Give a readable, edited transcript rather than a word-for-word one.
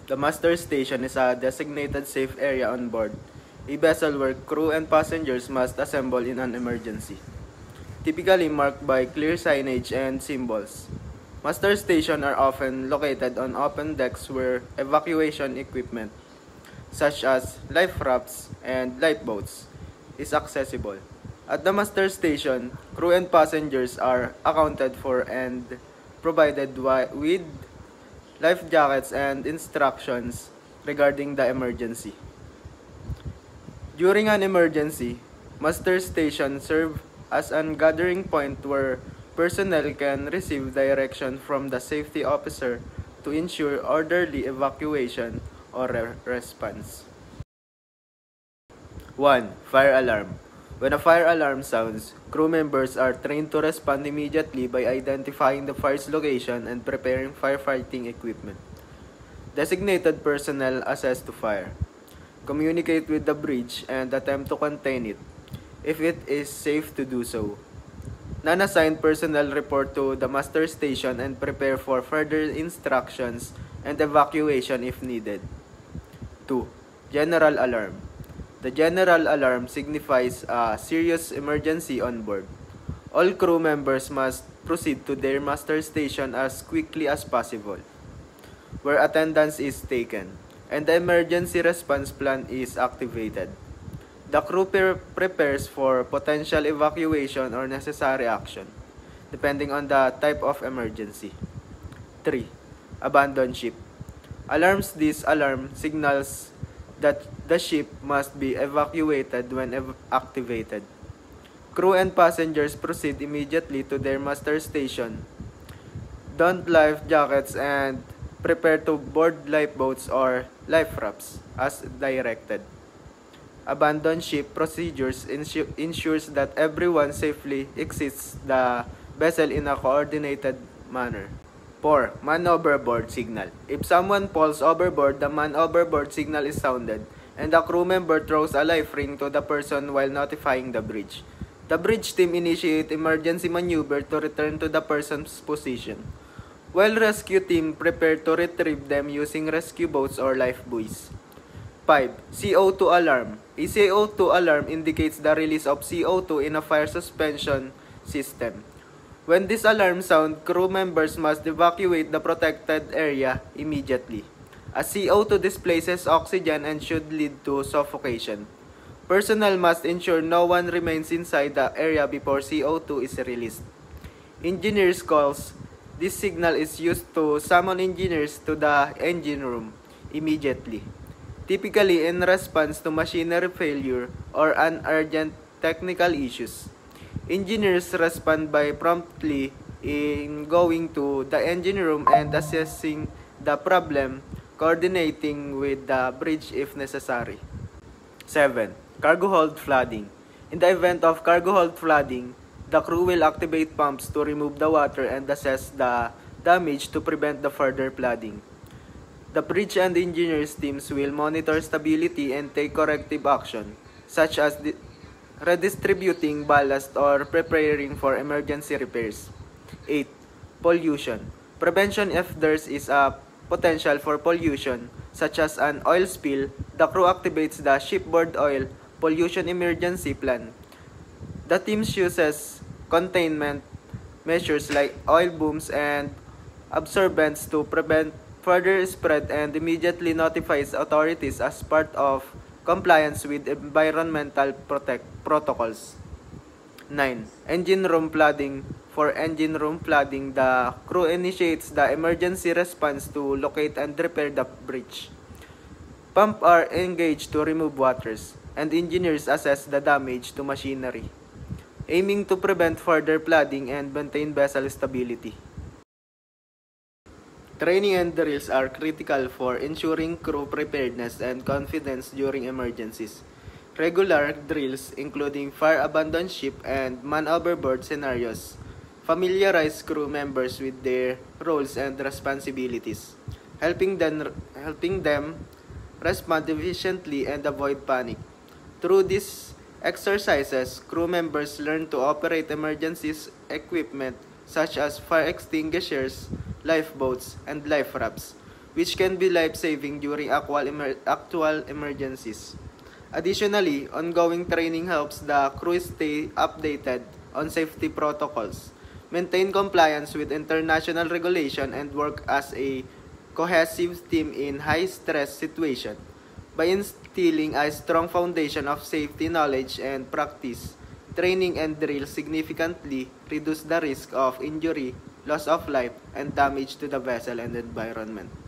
The muster station is a designated safe area on board, a vessel where crew and passengers must assemble in an emergency, typically marked by clear signage and symbols. Muster stations are often located on open decks where evacuation equipment, such as life rafts and lifeboats, is accessible. At the muster station, crew and passengers are accounted for and provided with life jackets and instructions regarding the emergency. During an emergency, muster stations serve as a gathering point where personnel can receive direction from the safety officer to ensure orderly evacuation or response. 1. Fire alarm. When a fire alarm sounds, crew members are trained to respond immediately by identifying the fire's location and preparing firefighting equipment. Designated personnel assess the fire, communicate with the bridge, and attempt to contain it, if it is safe to do so. Non-assigned personnel report to the muster station and prepare for further instructions and evacuation if needed. 2. General alarm. The general alarm signifies a serious emergency on board. All crew members must proceed to their muster station as quickly as possible, where attendance is taken, and the emergency response plan is activated. The crew prepares for potential evacuation or necessary action, depending on the type of emergency. 3. Abandon ship. This alarm signals that the ship must be evacuated when activated. Crew and passengers proceed immediately to their muster station, don life jackets, and prepare to board lifeboats or life rafts as directed. Abandon ship procedures ensures that everyone safely exits the vessel in a coordinated manner. 4. Man overboard signal. If someone falls overboard, the man overboard signal is sounded, and the crew member throws a life ring to the person while notifying the bridge. The bridge team initiate emergency maneuver to return to the person's position, while rescue team prepare to retrieve them using rescue boats or life buoys. 5. CO2 alarm. A CO2 alarm indicates the release of CO2 in a fire suspension system. When this alarm sounds, crew members must evacuate the protected area immediately, as CO2 displaces oxygen and should lead to suffocation. Personnel must ensure no one remains inside the area before CO2 is released. Engineers calls. This signal is used to summon engineers to the engine room immediately, typically in response to machinery failure or an urgent technical issues. Engineers respond by promptly in going to the engine room and assessing the problem, coordinating with the bridge if necessary. 7. Cargo hold flooding. In the event of cargo hold flooding, the crew will activate pumps to remove the water and assess the damage to prevent the further flooding. The bridge and engineers teams will monitor stability and take corrective action, such as redistributing ballast or preparing for emergency repairs. 8. Pollution. Prevention. If there is a potential for pollution, such as an oil spill, the crew activates the shipboard oil pollution emergency plan. The team uses containment measures like oil booms and absorbents to prevent further spread and immediately notifies authorities as part of compliance with environmental protocols. 9. Engine room flooding. For engine room flooding, the crew initiates the emergency response to locate and repair the breach. Pumps are engaged to remove waters, and engineers assess the damage to machinery, aiming to prevent further flooding and maintain vessel stability. Training and drills are critical for ensuring crew preparedness and confidence during emergencies. Regular drills, including fire abandon ship and man overboard scenarios, familiarize crew members with their roles and responsibilities, helping them respond efficiently and avoid panic. Through these exercises, crew members learn to operate emergency equipment such as fire extinguishers, lifeboats, and life rafts which can be life-saving during actual emergencies. Additionally, ongoing training helps the crew stay updated on safety protocols, maintain compliance with international regulation, and work as a cohesive team in high-stress situations. By instilling a strong foundation of safety knowledge and practice, training and drill significantly reduce the risk of injury, loss of life, and damage to the vessel and environment.